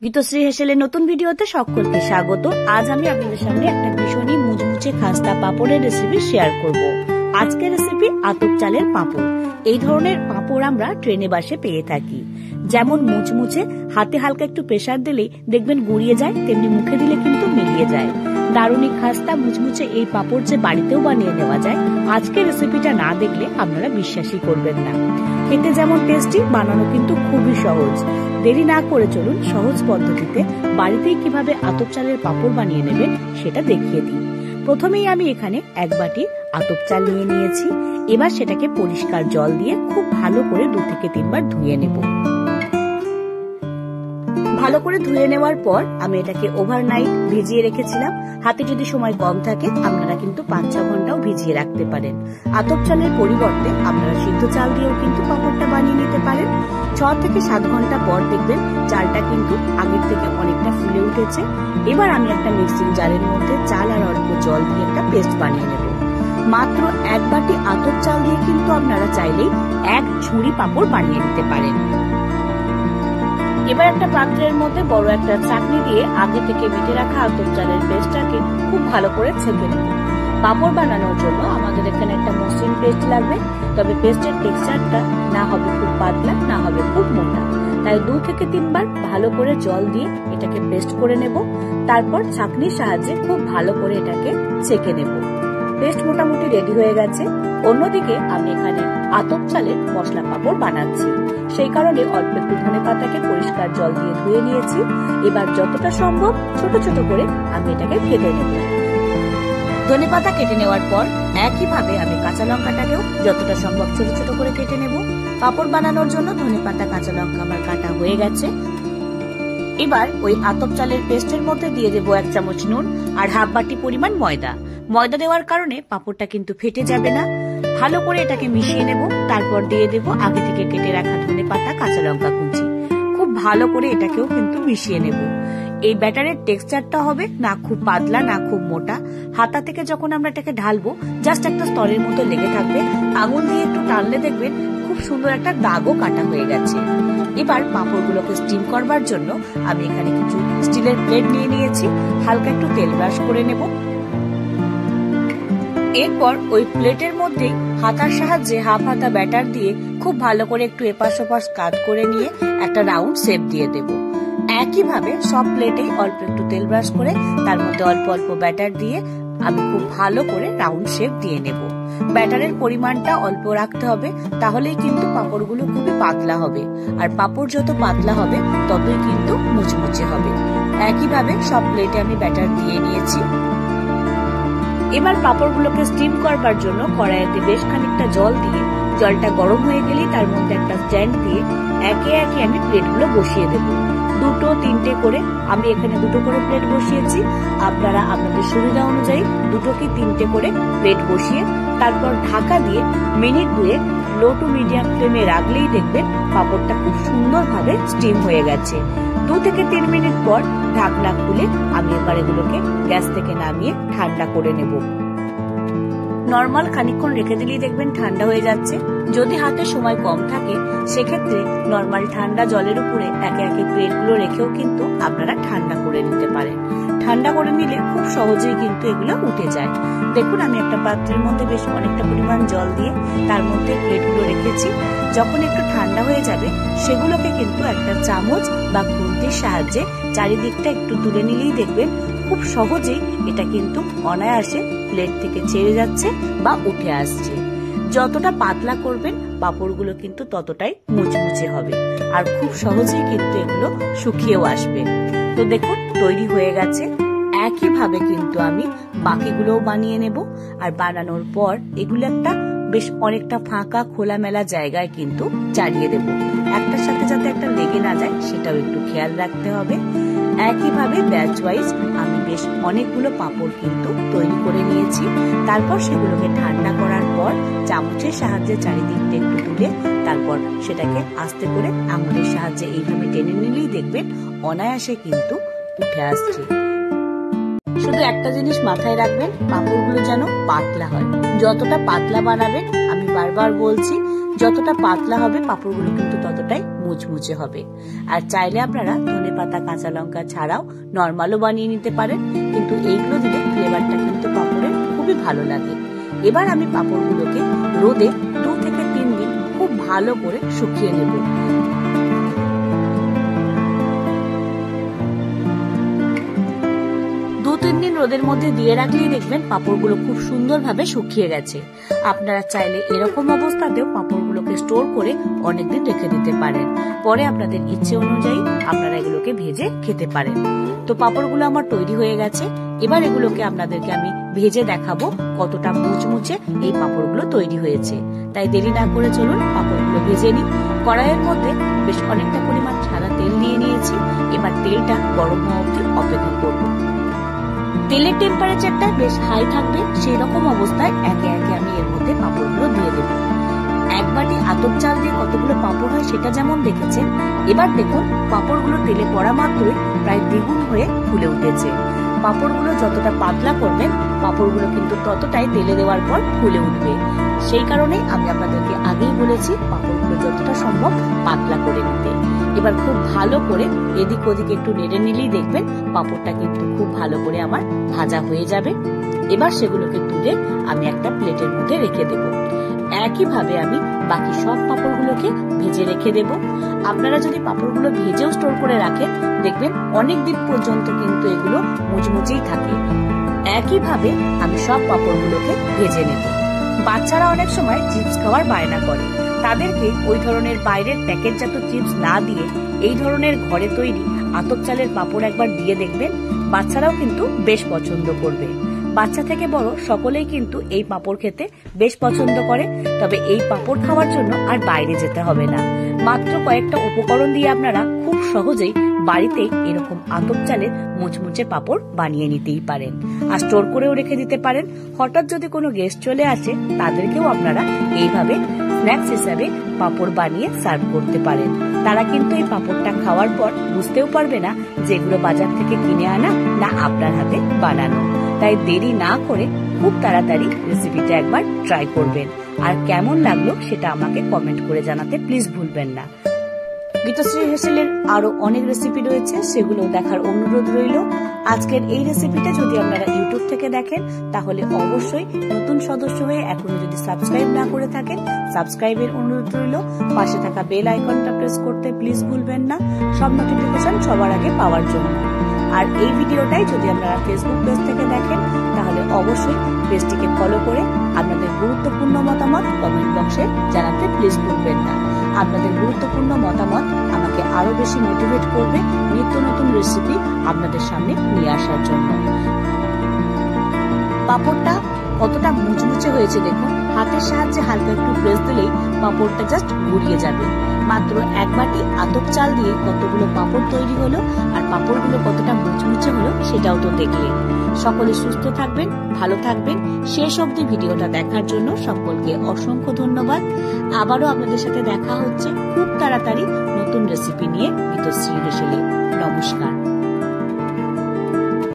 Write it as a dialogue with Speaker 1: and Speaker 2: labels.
Speaker 1: গীতশ্রী হেসেলের নতুন ভিডিওতে সকলকে স্বাগত। আজ আমি আপনাদের সামনে একটা ভীষণই মুচমুচে খাস্তা পাঁপড়ের রেসিপি শেয়ার করব। আজকের রেসিপি আতপ চালের পাঁপড়। এই ধরনের পাঁপড় আমরা ট্রেনে বাসে পেয়ে থাকি। যেমন মুচমুচে, হাতে হালকা একটু প্রেসার দিলেই দেখবেন গুড়িয়ে যায়, তেমনি মুখে দিলে কিন্তু মিলিয়ে যায়। দারুণী খাস্তা মুচমুচে এই পাঁপড় যে বাড়িতেও বানিয়ে নেওয়া যায়, আজকের রেসিপিটা না দেখলে আপনারা বিশ্বাসই করবেন না। খেতে যেমন টেস্টি, বানানো কিন্তু খুবই সহজ। দেরি না করে চলুন সহজ পদ্ধতিতে বাড়িতেই কিভাবে আতপ চালের পাঁপড় বানিয়ে নেবেন সেটা দেখিয়ে দিই। প্রথমেই আমি এখানে এক বাটি আতপ চাল নিয়ে নিয়েছি। এবার সেটাকে পরিষ্কার জল দিয়ে খুব ভালো করে 2 থেকে 3 বার ধুয়ে নেব। ভালো করে ধুয়ে নেওয়ার পর আমি এটাকে ওভারনাইট ভিজিয়ে রেখেছিলাম। হাতে যদি সময় কম থাকে আপনারা কিন্তু 5-6 ঘন্টাও ভিজিয়ে রাখতে পারেন। আতপ চালের পরিবর্তে আপনারা সিদ্ধ চাল দিয়েও কিন্তু পাঁপড়টা বানিয়ে নিতে পারেন। 6 থেকে 7 ঘন্টা পর দেখবেন চালটা কিন্তু আগের থেকে অনেকটা ফুলে উঠেছে। এবার আমি একটা মিক্সিং জারের মধ্যে চাল আর অল্প জল দিয়ে একটা পেস্ট বানিয়ে নেব। মাত্র 1 বাটি আতপ চাল দিয়ে কিন্তু আপনারা চাইলেই 1 ঝুড়ি পাঁপড় বানিয়ে নিতে পারেন। এবার একটা পাত্রের মধ্যে বড় একটা চাটনি দিয়ে আগে থেকে বেটে রাখা আতপ চালের পেস্টটাকে খুব ভালো করে ছেঁকে নেব। পাঁপড় বানানোর জন্য আমাদের এখানে একটা মসৃণ পেস্ট লাগবে, তবে পেস্টের টেক্সচারটা না হবে খুব পাতলা, না হবে খুব মোটা। তাই 2 থেকে 3 বার ভালো করে জল দিয়ে এটাকে পেস্ট করে নেব। তারপর ছাঁকনির সাহায্যে খুব ভালো করে এটাকে ছেঁকে নেব। পেস্ট মোটামুটি রেডি হয়ে গেছে। অন্যদিকে আমি এখানে আতপ চালের মশলা পাঁপড় বানাচ্ছি। সেই কারণে অল্প একটু ধনেপাতাকে পরিষ্কার জল দিয়ে ধুয়ে নিয়েছি। এবার যতটা সম্ভব ছোট ছোট করে আমি এটাকে কেটে নেব। ধনেপাতা কেটে নেওয়ার পর একইভাবে আমি কাঁচা লঙ্কাটাকেও যতটা সম্ভব ছোট ছোট করে কেটে নেব। পাঁপড় বানানোর জন্য ধনেপাতা কাঁচা লঙ্কা আমার কাটা হয়ে গেছে। এবার ওই আতপ চালের পেস্টের মধ্যে দিয়ে দেবো 1 চামচ নুন আর হাফ বাটি পরিমাণ ময়দা। ময়দা দেওয়ার কারণে পাঁপড়টা কিন্তু ফেটে যাবে না। ভালো করে এটাকে মিশিয়ে নেব। তারপর দিয়ে দেব আগে থেকে কেটে রাখা ধনেপাতা কাঁচা লঙ্কা কুচি। খুব ভালো করে এটাকেও কিন্তু মিশিয়ে নেব। এই ব্যাটারের টেক্সচারটা হবে না খুব পাতলা, না খুব মোটা। হাতা থেকে যখন আমরা এটাকে ঢালবো জাস্ট একটা স্তরের মতো লেগে থাকবে। আঙুল দিয়ে একটু টানলে দেখবেন খুব সুন্দর একটা দাগও কাটা হয়ে গেছে। এবার পাঁপড়গুলোকে স্টিম করবার জন্য আমি এখানে কিছু স্টিলের প্লেট নিয়ে নিয়েছি। হালকা একটু তেল ব্রাশ করে নেব। এরপর ওই প্লেটের মধ্যে হাতার সাহায্যে হাফ হাতা ব্যাটার দিয়ে খুব ভালো করে একটু এপাশ ওপাশ কাট করে নিয়ে একটা রাউন্ড শেপ দিয়ে দেব। একইভাবে সব প্লেটেই অল্প একটু তেল ব্রাশ করে তার মধ্যে অল্প অল্প ব্যাটার দিয়ে আমি খুব ভালো করে রাউন্ড শেপ দিয়ে নেব। ব্যাটারের পরিমাণটা অল্প রাখতে হবে, তাহলেই কিন্তু পাঁপড়গুলো খুবই পাতলা হবে। আর পাঁপড় যত পাতলা হবে ততই কিন্তু মুচমুচে হবে। একইভাবে সব প্লেটে আমি ব্যাটার দিয়ে নিয়েছি। এবার পাঁপড়গুলোকে স্টিম করবার জন্য কড়াইতে বেশ খানিকটা জল দিয়ে, জলটা গরম হয়ে গেলেই তার মধ্যে একটা স্ট্যান্ড দিয়ে একে একে আমি প্লেটগুলো বসিয়ে দেব। 2-3টে করে আমি এখানে 2টো করে প্লেট বসিয়েছি। আপনারা আপনাদের সুবিধা অনুযায়ী 2 কি 3টে করে প্লেট বসিয়ে তারপর ঢাকা দিয়ে মিনিট 2 লো টু মিডিয়াম ফ্লেমে রাখলেই দেখবেন পাঁপড়টা খুব সুন্দরভাবে স্টিম হয়ে গেছে। 2 থেকে 3 মিনিট পর ঢাকনা খুলে আমি এবার এগুলোকে গ্যাস থেকে নামিয়ে ঠান্ডা করে নেব। নর্মাল খানিকক্ষণ রেখে দিলেই দেখবেন ঠান্ডা হয়ে যাচ্ছে। যদি হাতে সময় কম থাকে সেক্ষেত্রে নর্মাল ঠান্ডা জলের উপরে একে একে প্লেটগুলো রেখেও কিন্তু আপনারা ঠান্ডা করে নিতে পারেন। ঠান্ডা করে নিলে খুব সহজেই কিন্তু এগুলো উঠে যায়। দেখুন আমি একটা পাত্রের মধ্যে বেশ অনেকটা পরিমাণ জল দিয়ে তার মধ্যে প্লেটগুলো রেখেছি। যখন একটু ঠান্ডা হয়ে যাবে সেগুলোকে কিন্তু একটা চামচ বা খুন্তির সাহায্যে চারিদিকটা একটু তুলে নিলেই দেখবেন খুব সহজেই এটা কিন্তু অনায়াসে প্লেট থেকে ছেড়ে যাচ্ছে বা উঠে আসছে। যতটা পাতলা করবেন পাঁপড়গুলো কিন্তু ততটাই মুচমুচে হবে আর খুব সহজেই কিন্তু এগুলো শুকিয়েও আসবে। তো দেখুন তৈরি হয়ে গেছে। একইভাবে কিন্তু আমি বাকিগুলোও বানিয়ে নেব। আর বানানোর পর এগুলো একটা বেশ অনেকটা ফাঁকা খোলামেলা জায়গায় কিন্তু চালিয়ে দেব। একটার সাথে যাতে একটা লেগে না যায় সেটাও একটু খেয়াল রাখতে হবে। একইভাবে ব্যাচ ওয়াইজ আমি বেশ অনেকগুলো পাঁপড় কিন্তু তৈরি করে নিয়েছি। তারপর সেগুলোকে ঠান্ডা করার পর চামচের সাহায্যে চারিদিকটা একটু তুলে তারপর সেটাকে আস্তে করে আঙুলের সাহায্যে এইভাবে টেনে নিলেই দেখবেন অনায়াসে কিন্তু উঠে আসছে। শুধু একটা জিনিস মাথায় রাখবেন, পাঁপড়গুলো যেন পাতলা হয়। যতটা পাতলা বানাবেন, আমি বারবার বলছি, যতটা পাতলা হবে পাঁপড়গুলো কিন্তু ততটাই মুচমুচে হবে। আর চাইলে আপনারা ধনেপাতা কাঁচা লঙ্কা ছাড়াও নর্মালও বানিয়ে নিতে পারেন, কিন্তু এইগুলো দিলে ফ্লেভারটা কিন্তু পাঁপড়ের খুবই ভালো লাগে। এবার আমি পাঁপড়গুলোকে রোদে 2 থেকে 3 দিন খুব ভালো করে শুকিয়ে নেব। 2-3 দিন রোদের মধ্যে দিয়ে রাখলেই দেখবেন পাঁপড়গুলো খুব সুন্দরভাবে শুকিয়ে গেছে। আপনারা চাইলে এরকম অবস্থাতেও পাঁপড়গুলোকে স্টোর করে অনেকদিন রেখে দিতে পারেন। পরে আপনাদের ইচ্ছে অনুযায়ী আপনারা এগুলোকে ভেজে খেতে পারেন। তো পাঁপড়গুলো আমার তৈরি হয়ে গেছে। এবার এগুলোকে আপনাদেরকে আমি ভেজে দেখাবো কতটা মুচমুচে এই পাঁপড়গুলো তৈরি হয়েছে। তাই দেরি না করে চলুন পাঁপড়গুলো ভেজে নিই। কড়াইয়ের মধ্যে বেশ অনেকটা পরিমাণ সাদা তেল নিয়ে নিয়েছি। এবার তেলটা গরম হওয়া অবধি অপেক্ষা করব। তেলের টেম্পারেচারটা বেশ হাই থাকবে, সেই রকম অবস্থায় একে একে আমি এর মধ্যে পাঁপড়গুলো দিয়ে দেব। এক বাটি আতপ চাল দিয়ে কতগুলো পাঁপড় হয় সেটা যেমন দেখেছেন, এবার দেখুন পাঁপড়গুলো তেলে পড়া মাত্রই প্রায় দ্বিগুণ হয়ে ফুলে উঠেছে। পাঁপড়গুলো যতটা পাতলা করবেন পাঁপড়গুলো কিন্তু ততটাই তেলে দেওয়ার পর ফুলে উঠবে। সেই কারণে আমি আপনাদেরকে আগেই বলেছি পাঁপড়গুলো যতটা সম্ভব পাতলা করে নিতে। এবার খুব ভালো করে এদিক ওদিক একটু নেড়ে নিলেই দেখবেন পাঁপড়টা কিন্তু খুব ভালো করে আমার ভাজা হয়ে যাবে। এবার সেগুলোকে তুলে আমি একটা প্লেটের মধ্যে রেখে দেব। একইভাবে আমি বাকি সব পাঁপড়গুলোকে ভেজে রেখে দেব। আপনারা যদি পাঁপড়গুলো ভেজেও স্টোর করে রাখেন দেখবেন অনেক দিন পর্যন্ত কিন্তু এগুলো মুচমুচেই থাকে। একইভাবে আমি সব পাঁপড়গুলোকে ভেজে নেব। বাচ্চারা অনেক সময় চিপস খাওয়ার বায়না করে, তাদেরকে ওই ধরনের বাইরের প্যাকেটজাত চিপস না দিয়ে এই ধরনের ঘরে তৈরি আতপ চালের পাঁপড় একবার দিয়ে দেখবেন, বাচ্চারাও কিন্তু বেশ পছন্দ করবে। বাচ্চা থেকে বড় সকলেই কিন্তু এই পাঁপড় খেতে বেশ পছন্দ করে। তবে এই পাঁপড় খাওয়ার জন্য আর বাইরে যেতে হবে না, মাত্র কয়েকটা উপকরণ দিয়ে আপনারা খুব সহজেই বাড়িতে এরকম আতপ চালের মুচমুচে পাঁপড় বানিয়ে নিতেই পারেন। আর স্টোর করেও রেখে দিতে পারেন। হঠাৎ যদি কোনো গেস্ট চলে আসে তাদেরকেও আপনারা এইভাবে স্ন্যাক্স হিসাবে পাঁপড় বানিয়ে সার্ভ করতে পারেন। তারা কিন্তু এই পাঁপড়টা খাওয়ার পর বুঝতেও পারবে না যেগুলো বাজার থেকে কিনে আনা না আপনার হাতে বানানো। তাই দেরি না করে খুব তাড়াতাড়ি রেসিপিটা একবার ট্রাই করবেন। আর কেমন লাগলো সেটা আমাকে কমেন্ট করে জানাতে প্লিজ ভুলবেন না। গীতশ্রী হেসেলের আরো অনেক রেসিপি রয়েছে, সেগুলো দেখার অনুরোধ রইল। আজকের এই রেসিপিটা যদি আপনারা ইউটিউব থেকে দেখেন তাহলে অবশ্যই নতুন সদস্য হয়ে এখনো যদি সাবস্ক্রাইব না করে থাকেন সাবস্ক্রাইবের অনুরোধ রইল। পাশে থাকা বেল আইকনটা প্রেস করতে প্লিজ ভুলবেন না, সব নোটিফিকেশন সবার আগে পাওয়ার জন্য। আর এই ভিডিওটাই যদি আপনারা ফেসবুক পেজ থেকে দেখেন তাহলে অবশ্যই পেজটিকে ফলো করে আপনাদের গুরুত্বপূর্ণ মতামত কমেন্ট বক্সে জানাতে প্লিজ ভুলবেন না। আপনাদের গুরুত্বপূর্ণ মতামত আমাকে আরো বেশি মোটিভেট করবে নিত্য নতুন রেসিপি আপনাদের সামনে নিয়ে আসার জন্য। পাঁপড়টা কতটা মুচমুচে হয়েছে দেখুন, হাতের সাহায্যে হালকা একটু প্রেস দিলেই পাঁপড়টা জাস্ট গুড়িয়ে যাবে। মাত্র এক বাটি আতপ চাল দিয়ে কতগুলো পাঁপড় তৈরি হলো, আর পাঁপড়গুলো কতটা মুচমুচে হলো সেটাও তো দেখলেন। সকলে সুস্থ থাকবেন, ভালো থাকবেন। শেষ অবধি ভিডিওটা দেখার জন্য সকলকে অসংখ্য ধন্যবাদ। আবারও আপনাদের সাথে দেখা হচ্ছে খুব তাড়াতাড়ি নতুন রেসিপি নিয়ে গীতশ্রী হেসেলে। নমস্কার।